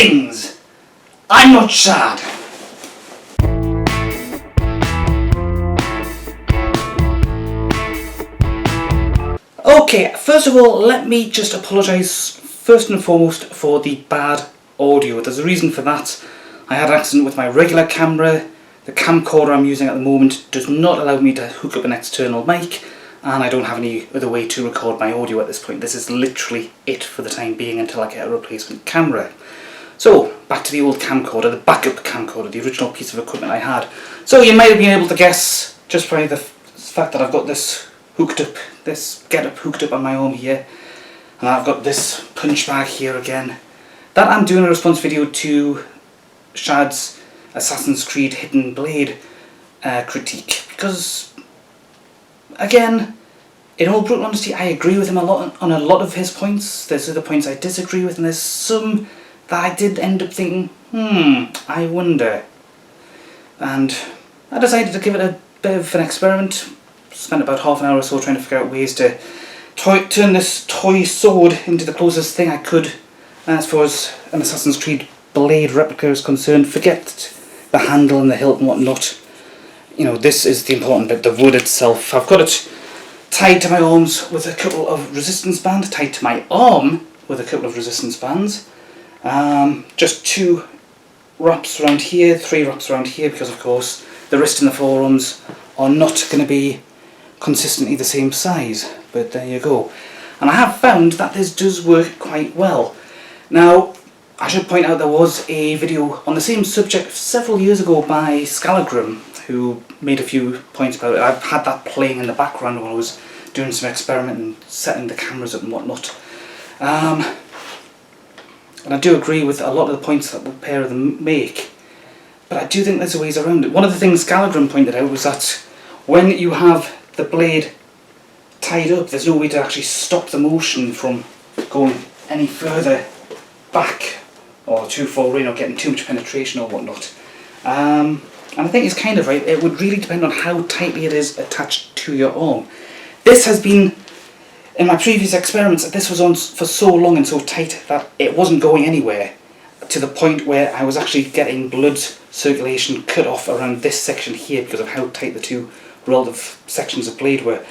Greetings! I'm not Shad. Okay, first of all, let me just apologise first and foremost for the bad audio. There's a reason for that. I had an accident with my regular camera. The camcorder I'm using at the moment does not allow me to hook up an external mic, and I don't have any other way to record my audio at this point. This is literally it for the time being until I get a replacement camera. So, back to the old camcorder, the backup camcorder, the original piece of equipment I had. So you might have been able to guess, just by the fact that I've got this hooked up, this get-up hooked up on my arm here, and I've got this punch bag here again, that I'm doing a response video to Shad's Assassin's Creed Hidden Blade critique, because, again, in all brutal honesty, I agree with him on a lot of his points. There's other points I disagree with, and there's some that I did end up thinking, I wonder. And I decided to give it a bit of an experiment. Spent about half an hour or so trying to figure out ways to turn this toy sword into the closest thing I could as far as an Assassin's Creed Blade replica is concerned. Forget the handle and the hilt and whatnot. You know, this is the important bit, the wood itself. I've got it tied to my arms with a couple of resistance bands, tied to my arm with a couple of resistance bands. Just 2 wraps around here, 3 wraps around here, because of course the wrist and the forearms are not going to be consistently the same size, but there you go. And I have found that this does work quite well. Now, I should point out there was a video on the same subject several years ago by Scalagram, who made a few points about it. I've had that playing in the background while I was doing some experimenting, setting the cameras up and whatnot. And I do agree with a lot of the points that the pair of them make, but I do think there's ways around it. One of the things Scalagram pointed out was that when you have the blade tied up, there's no way to actually stop the motion from going any further back or too far in or getting too much penetration or whatnot. And I think he's kind of right. It would really depend on how tightly it is attached to your arm. This has been, in my previous experiments, this was on for so long and so tight that it wasn't going anywhere, to the point where I was actually getting blood circulation cut off around this section here because of how tight the 2 relative sections of blade were.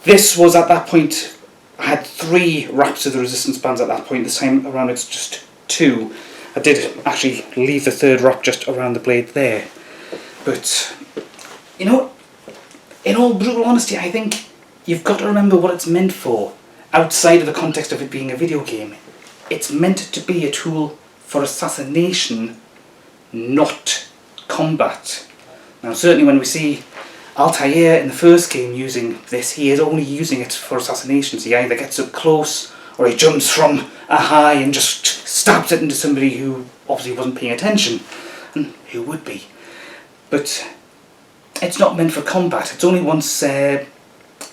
This was at that point, I had 3 wraps of the resistance bands at that point. This time around it's just 2. I did actually leave the 3rd wrap just around the blade there. But, you know, in all brutal honesty, I think you've got to remember what it's meant for, outside of the context of it being a video game. It's meant to be a tool for assassination, not combat. Now certainly when we see Altair in the first game using this, he is only using it for assassinations. He either gets up close or he jumps from a high and just stabs it into somebody who obviously wasn't paying attention, and who would be. But it's not meant for combat. It's only once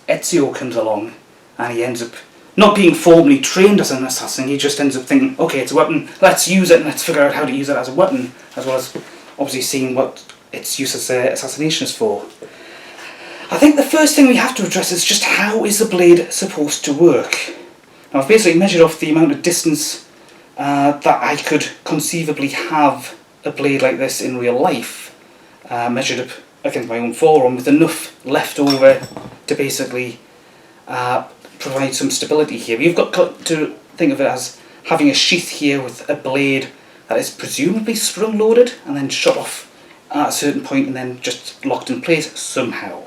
Ezio comes along and he ends up not being formally trained as an assassin. He just ends up thinking, okay, it's a weapon, let's use it and let's figure out how to use it as a weapon, as well as obviously seeing what its use as assassination is for. I think the first thing we have to address is just how is the blade supposed to work. Now I've basically measured off the amount of distance that I could conceivably have a blade like this in real life, measured up against my own forearm with enough left over to basically provide some stability here. You've got to think of it as having a sheath here with a blade that is presumably sprung loaded and then shot off at a certain point and then just locked in place somehow.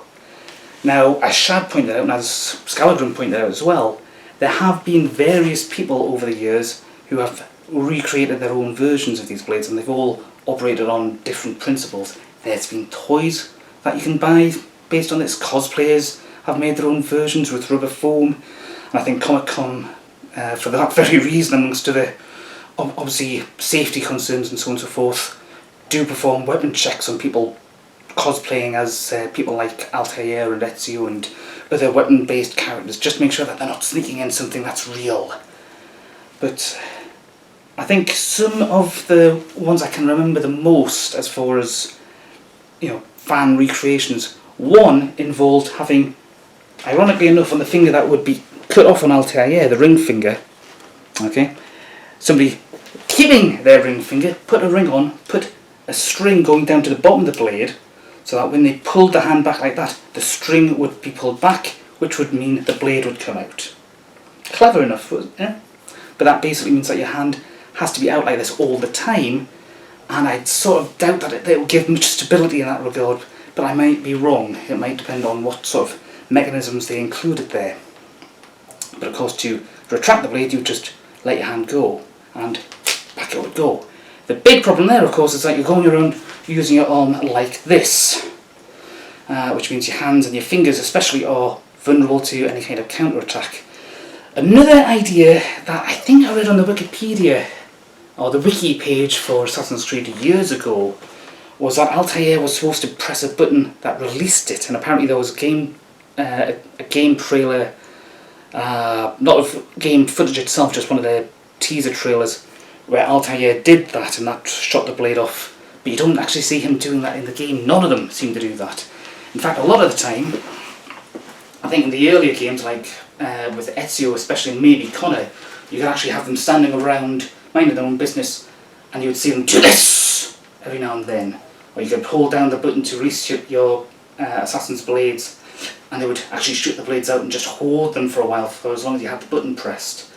Now, as Shad pointed out and as Scalagram pointed out as well, there have been various people over the years who have recreated their own versions of these blades, and they've all operated on different principles. There's been toys that you can buy based on this. Cosplayers have made their own versions with rubber foam, and I think Comic-Con, for that very reason, amongst other obviously safety concerns and so on and so forth, do perform weapon checks on people cosplaying as people like Altair and Ezio and other weapon-based characters, just to make sure that they're not sneaking in something that's real. But I think some of the ones I can remember the most as far as, you know, fan recreations, one involved having, ironically enough, on the finger that would be cut off on Altair, the ring finger, okay, somebody keeping their ring finger, put a ring on, put a string going down to the bottom of the blade, so that when they pulled the hand back like that, the string would be pulled back, which would mean the blade would come out. Clever enough, yeah? But that basically means that your hand has to be out like this all the time, and I sort of doubt that it will give much stability in that regard, but I might be wrong. It might depend on what sort of mechanisms they included there. But of course, to retract the blade, you just let your hand go, and back it would go. The big problem there, of course, is that you're going around using your arm like this, which means your hands and your fingers especially are vulnerable to any kind of counter-attack. Another idea that I think I read on the Wikipedia, or the wiki page for Assassin's Creed years ago, was that Altair was supposed to press a button that released it, and apparently there was a game trailer, not of game footage itself, just one of the teaser trailers, where Altair did that and that shot the blade off, but you don't actually see him doing that in the game. None of them seem to do that. In fact, a lot of the time, I think in the earlier games, like with Ezio especially, and maybe Connor, you could actually have them standing around minding their own business, and you would see them do this every now and then, or you could hold down the button to release your assassin's blades, and they would actually shoot the blades out and just hold them for a while, for as long as you had the button pressed.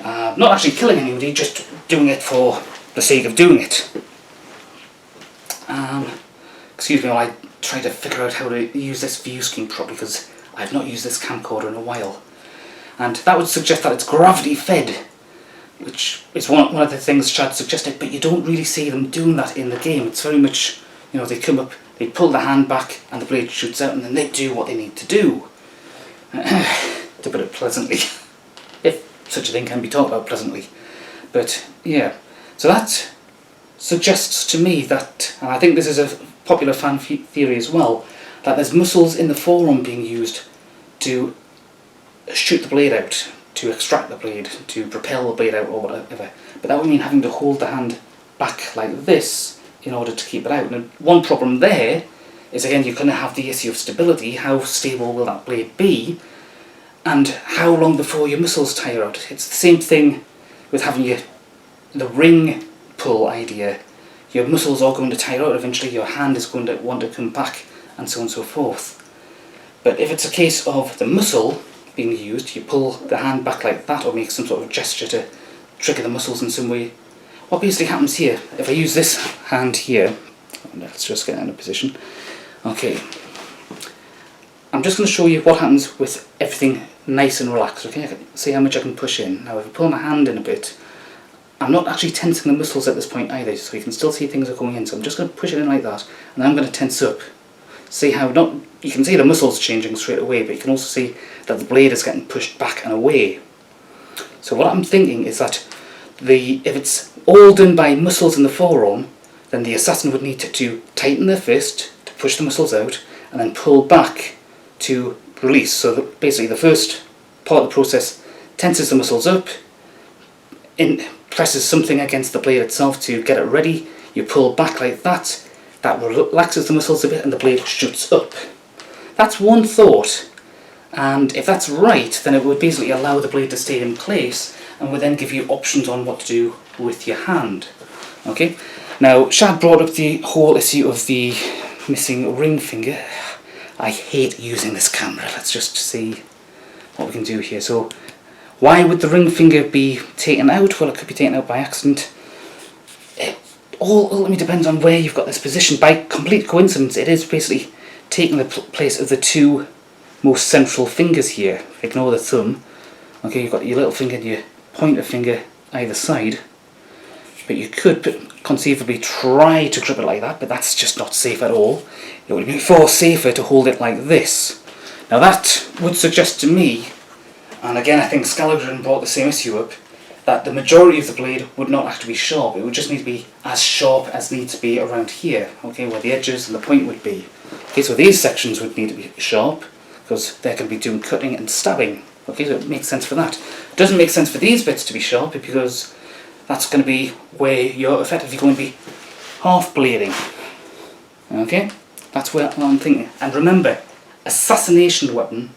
Not actually killing anybody, just doing it for the sake of doing it. Excuse me while I try to figure out how to use this view scheme properly, because I've not used this camcorder in a while. And that would suggest that it's gravity fed, which is one of the things Shad suggested, but you don't really see them doing that in the game. It's very much, they come up, they pull the hand back and the blade shoots out, and then they do what they need to do. To put it pleasantly. If such a thing can be talked about pleasantly. But yeah, so that suggests to me that, and I think this is a popular fan theory as well, that there's muscles in the forearm being used to shoot the blade out, to extract the blade, to propel the blade out or whatever. But that would mean having to hold the hand back like this in order to keep it out. And one problem there is, again, you're going to have the issue of stability. How stable will that blade be? And how long before your muscles tire out? It's the same thing with having the ring pull idea. Your muscles are going to tire out eventually, your hand is going to want to come back, and so on and so forth. But if it's a case of the muscle being used, you pull the hand back like that, or make some sort of gesture to trigger the muscles in some way. What basically happens here, if I use this hand here, let's just get in a position. Okay, I'm just going to show you what happens with everything nice and relaxed. Okay, I can see how much I can push in. Now if I pull my hand in a bit, I'm not actually tensing the muscles at this point either, so you can still see things are going in. So I'm just going to push it in like that, and then I'm going to tense up. See how you can see the muscles changing straight away, but you can also see that the blade is getting pushed back and away. So what I'm thinking is that if it's all done by muscles in the forearm, then the assassin would need to tighten their fist to push the muscles out, and then pull back to release. So that basically the first part of the process tenses the muscles up, presses something against the blade itself to get it ready, you pull back like that, that relaxes the muscles a bit and the blade shoots up. That's one thought, and if that's right, then it would basically allow the blade to stay in place and would then give you options on what to do with your hand. Okay, now Shad brought up the whole issue of the missing ring finger. I hate using this camera. Let's just see what we can do here. So why would the ring finger be taken out? Well, it could be taken out by accident. It all ultimately depends on where you've got this position. By complete coincidence, it is basically taking the place of the two most central fingers here. Ignore the thumb. Okay, you've got your little finger and your pointer finger either side. But you could conceivably try to grip it like that, but that's just not safe at all. It would be far safer to hold it like this. Now that would suggest to me, and again I think Scalagram brought the same issue up, that the majority of the blade would not actually be sharp. It would just need to be as sharp as needs to be around here, okay, where the edges and the point would be. Okay, so these sections would need to be sharp, because they're going to be doing cutting and stabbing. Okay, so it makes sense for that. It doesn't make sense for these bits to be sharp, because that's going to be where you're effectively going to be half blading. Okay, that's what I'm thinking. And remember, assassination weapon,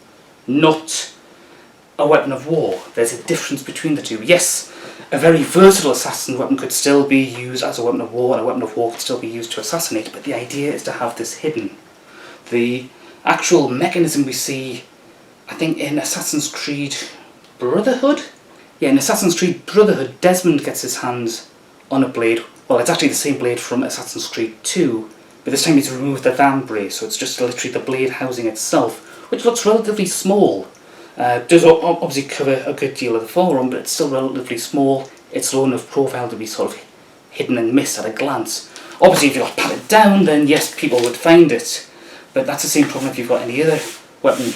not a weapon of war. There's a difference between the two. Yes, a very versatile assassin weapon could still be used as a weapon of war, and a weapon of war could still be used to assassinate, but the idea is to have this hidden. The actual mechanism we see, I think in Assassin's Creed Brotherhood? Yeah, in Assassin's Creed Brotherhood, Desmond gets his hands on a blade. Well, it's actually the same blade from Assassin's Creed 2, but this time he's removed the vambrace, so it's just literally the blade housing itself, which looks relatively small. Does obviously cover a good deal of the forearm, but it's still relatively small. It's low enough profile to be sort of hidden and missed at a glance. Obviously, if you pat it down, then yes, people would find it, but that's the same problem if you've got any other weapon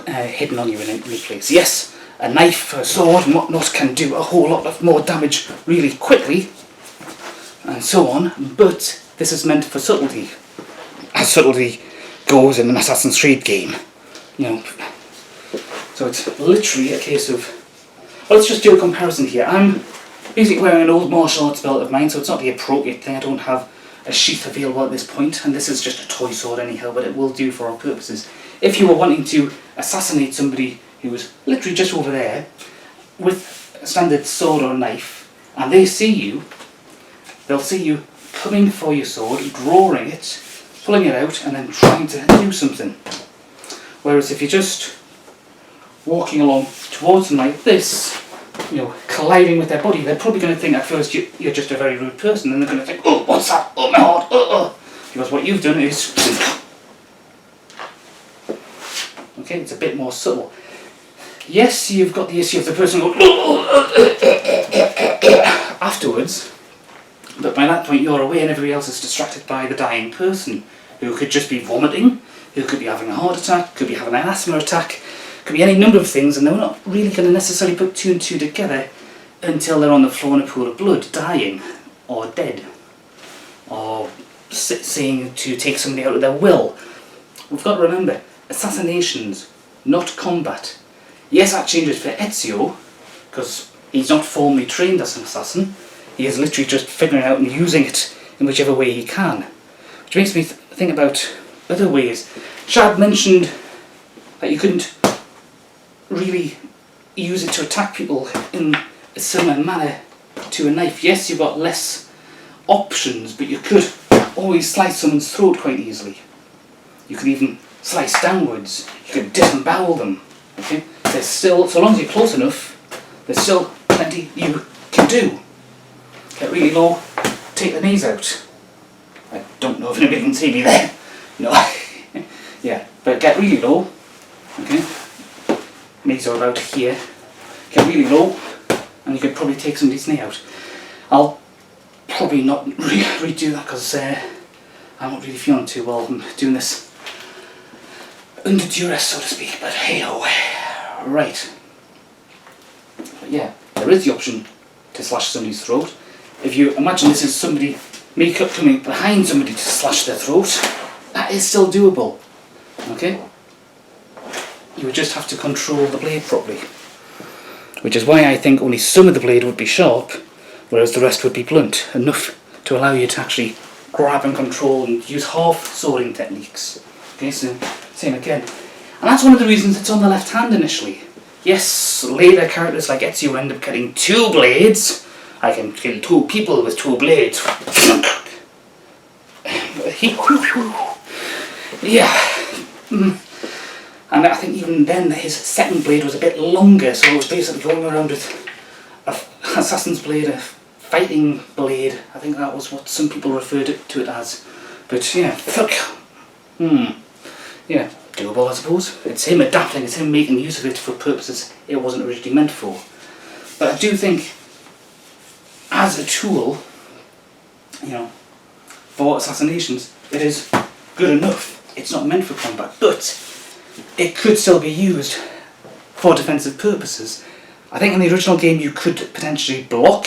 hidden on you in any place. Yes, a knife, a sword, and whatnot can do a whole lot of more damage really quickly, and so on, but this is meant for subtlety, as subtlety goes in an Assassin's Creed game, you know. So it's literally a case of, well, let's just do a comparison here. I'm basically wearing an old martial arts belt of mine, so it's not the appropriate thing. I don't have a sheath available at this point, and this is just a toy sword anyhow, but it will do for our purposes. If you were wanting to assassinate somebody who was literally just over there with a standard sword or knife, and they see you, they'll see you coming for your sword, drawing it, pulling it out, and then trying to do something. Whereas if you're just walking along towards them like this, you know, colliding with their body, they're probably going to think at first you're just a very rude person, and they're going to think, oh, what's that? Oh, my heart, Because what you've done is, okay, it's a bit more subtle. Yes, you've got the issue of the person going, afterwards, but by that point you're away and everybody else is distracted by the dying person, who could just be vomiting, who could be having a heart attack, could be having an asthma attack, could be any number of things, and they're not really going to necessarily put two and two together until they're on the floor in a pool of blood, dying, or dead, or saying to take somebody out of their will. We've got to remember, assassinations, not combat. Yes, that changes for Ezio, because he's not formally trained as an assassin. He is literally just figuring out and using it in whichever way he can. Which makes me think about other ways. Shad mentioned that you couldn't really use it to attack people in a similar manner to a knife. Yes, you've got less options, but you could always slice someone's throat quite easily. You could even slice downwards. You could disembowel them. Okay? There's still, so long as you're close enough, there's still plenty you can do. Get really low, take the knees out. I don't know if anybody can see me there. No. Yeah, but get really low. Okay? Knees are about here. Get really low, and you could probably take somebody's knee out. I'll probably not redo that because I'm not really feeling too well. I'm doing this under duress, so to speak, but hey-ho. Right. But yeah, there is the option to slash somebody's throat. If you imagine this is somebody, me coming behind somebody to slash their throat, that is still doable. Okay? You would just have to control the blade properly. Which is why I think only some of the blade would be sharp, whereas the rest would be blunt, enough to allow you to actually grab and control and use half swording techniques. Okay, so same again. And that's one of the reasons it's on the left hand initially. Yes, later characters like Ezio end up getting two blades. I can kill two people with two blades. Yeah. And I think even then his second blade was a bit longer, so it was basically going around with an assassin's blade, a fighting blade. I think that was what some people referred to it as. But yeah, fuck. Yeah, doable I suppose. It's him adapting, it's him making use of it for purposes it wasn't originally meant for. But I do think, as a tool, you know, for assassinations, it is good enough. It's not meant for combat, but it could still be used for defensive purposes. I think in the original game you could potentially block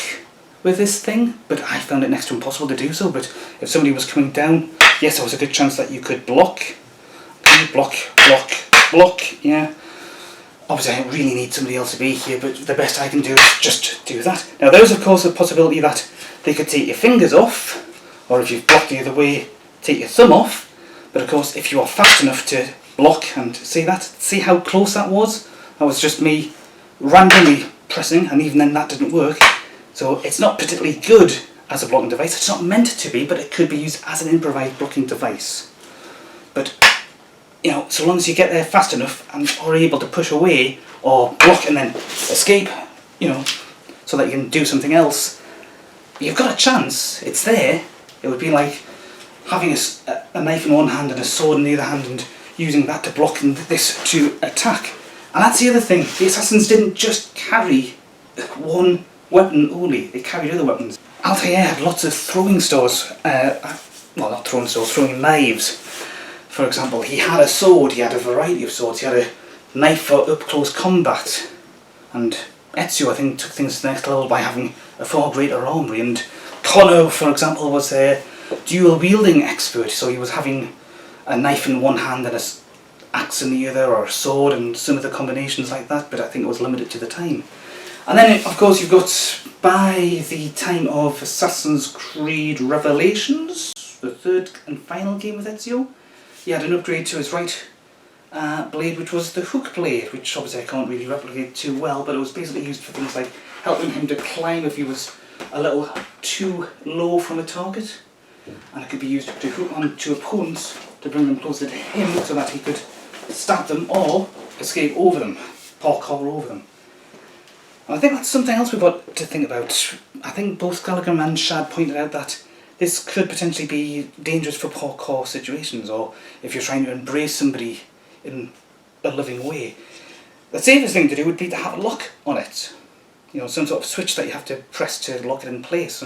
with this thing, but I found it next to impossible to do so. But if somebody was coming down, yes, there was a good chance that you could block. Okay, block, yeah. Obviously I really need somebody else to be here, but the best I can do is just do that. Now there's of course a possibility that they could take your fingers off, or if you've blocked the other way, take your thumb off. But of course if you are fast enough to block and see how close that was? That was just me randomly pressing, and even then that didn't work. So it's not particularly good as a blocking device. It's not meant to be, but it could be used as an improvised blocking device. But, you know, so long as you get there fast enough and are able to push away or block and then escape, you know, so that you can do something else, you've got a chance. It's there. It would be like having a knife in one hand and a sword in the other hand and using that to block and this to attack. And that's the other thing. The assassins didn't just carry one weapon only. They carried other weapons. Altair had lots of throwing stores. Well, not throwing stores, throwing knives. For example, he had a sword. He had a variety of swords. He had a knife for up-close combat. And Ezio, I think, took things to the next level by having a far greater armoury. And Connor, for example, was a dual-wielding expert. So he was having a knife in one hand and an axe in the other, or a sword, and some of the combinations like that, but I think it was limited to the time. And then, of course, you've got, by the time of Assassin's Creed Revelations, the third and final game with Ezio, he had an upgrade to his right blade, which was the hook blade, which obviously I can't really replicate too well, but it was basically used for things like helping him to climb if he was a little too low from a target, and it could be used to hook onto opponents to bring them closer to him so that he could stab them or escape over them, parkour over them. And I think that's something else we've got to think about. I think both Gallagher and Shad pointed out that this could potentially be dangerous for parkour situations, or if you're trying to embrace somebody in a loving way. The safest thing to do would be to have a lock on it. You know, some sort of switch that you have to press to lock it in place.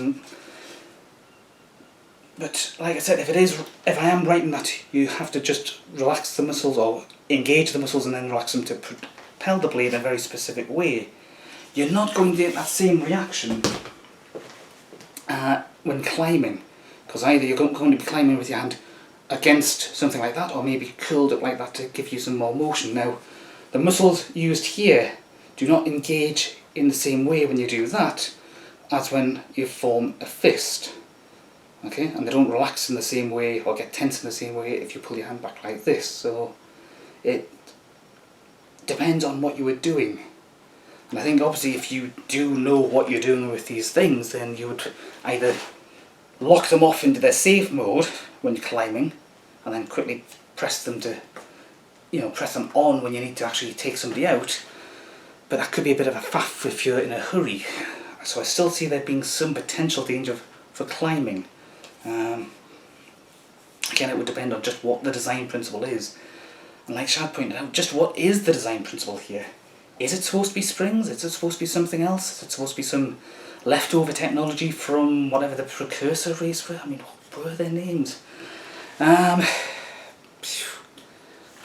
But like I said, if I am right in that you have to just relax the muscles or engage the muscles and then relax them to propel the blade in a very specific way, you're not going to get that same reaction when climbing, because either you're going to be climbing with your hand against something like that, or maybe curled up like that to give you some more motion. Now, the muscles used here do not engage in the same way when you do that as when you form a fist. Okay, and they don't relax in the same way or get tense in the same way if you pull your hand back like this. So it depends on what you were doing. And I think obviously if you do know what you're doing with these things, then you would either lock them off into their safe mode when you're climbing and then quickly press them to, you know, press them on when you need to actually take somebody out. But that could be a bit of a faff if you're in a hurry. So I still see there being some potential danger for climbing. Again, it would depend on just what the design principle is. And like Shad pointed out, just what is the design principle here? Is it supposed to be springs? Is it supposed to be something else? Is it supposed to be some leftover technology from whatever the precursor race were? I mean, what were their names? But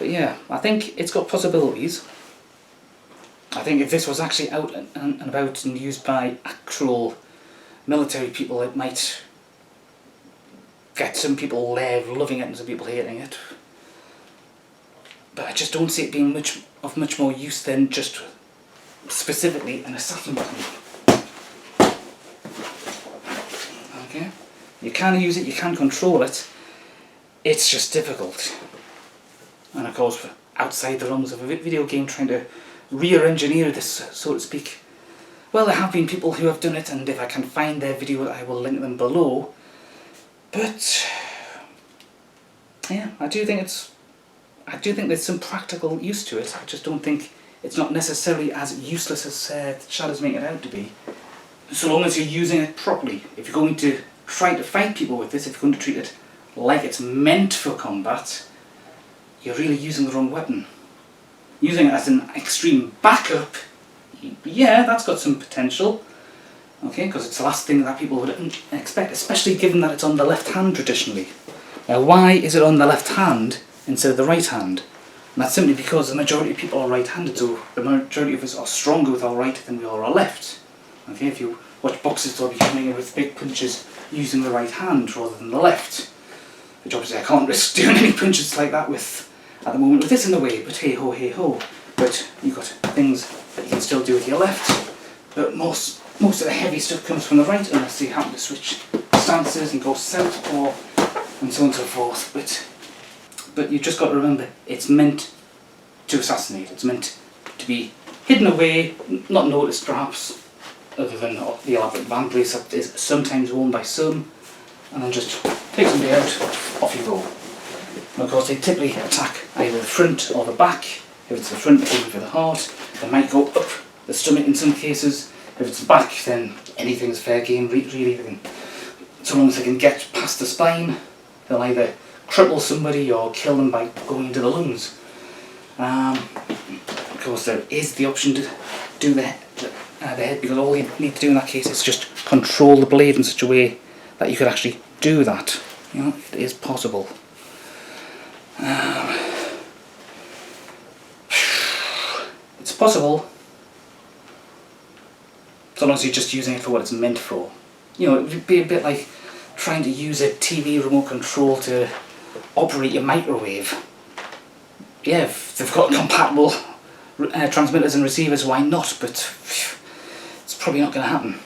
yeah, I think it's got possibilities. I think if this was actually out and about and used by actual military people, it might get some people loving it and some people hating it. But I just don't see it being much more use than just specifically an assassin weapon. Okay? You can use it, you can control it, it's just difficult. And of course, outside the realms of a video game, trying to re-engineer this, so to speak. Well, there have been people who have done it, and if I can find their video, I will link them below. But yeah, I do think there's some practical use to it. I just don't think it's not necessarily as useless as Shad is making it out to be. So long as you're using it properly. If you're going to try to fight people with this, if you're going to treat it like it's meant for combat, you're really using the wrong weapon. Using it as an extreme backup, yeah, that's got some potential. Okay, because it's the last thing that people would expect, especially given that it's on the left hand traditionally. Now, why is it on the left hand instead of the right hand? And that's simply because the majority of people are right-handed, so the majority of us are stronger with our right than we are our left. Okay, if you watch boxers, they'll be coming in with big punches using the right hand rather than the left. Which obviously I can't risk doing any punches like that with at the moment with this in the way, but hey ho, hey ho. But you've got things that you can still do with your left, but most of the heavy stuff comes from the right unless you happen to switch stances and go south or and so on and so forth. But you've just got to remember, it's meant to assassinate, it's meant to be hidden away, not noticed perhaps, other than the elaborate van brace that is sometimes worn by some, and then just take somebody out, off you go. And of course they typically attack either the front or the back. If it's the front, they're aiming for the heart. They might go up the stomach in some cases. If it's the back, then anything's fair game, really. So long as they can get past the spine, they'll either cripple somebody or kill them by going into the lungs. Of course there is the option to do the head, because all you need to do in that case is just control the blade in such a way that you could actually do that. You know, it is possible. It's possible, so long as you're just using it for what it's meant for. You know, it would be a bit like trying to use a TV remote control to operate your microwave. Yeah, if they've got compatible transmitters and receivers, why not? But it's probably not going to happen.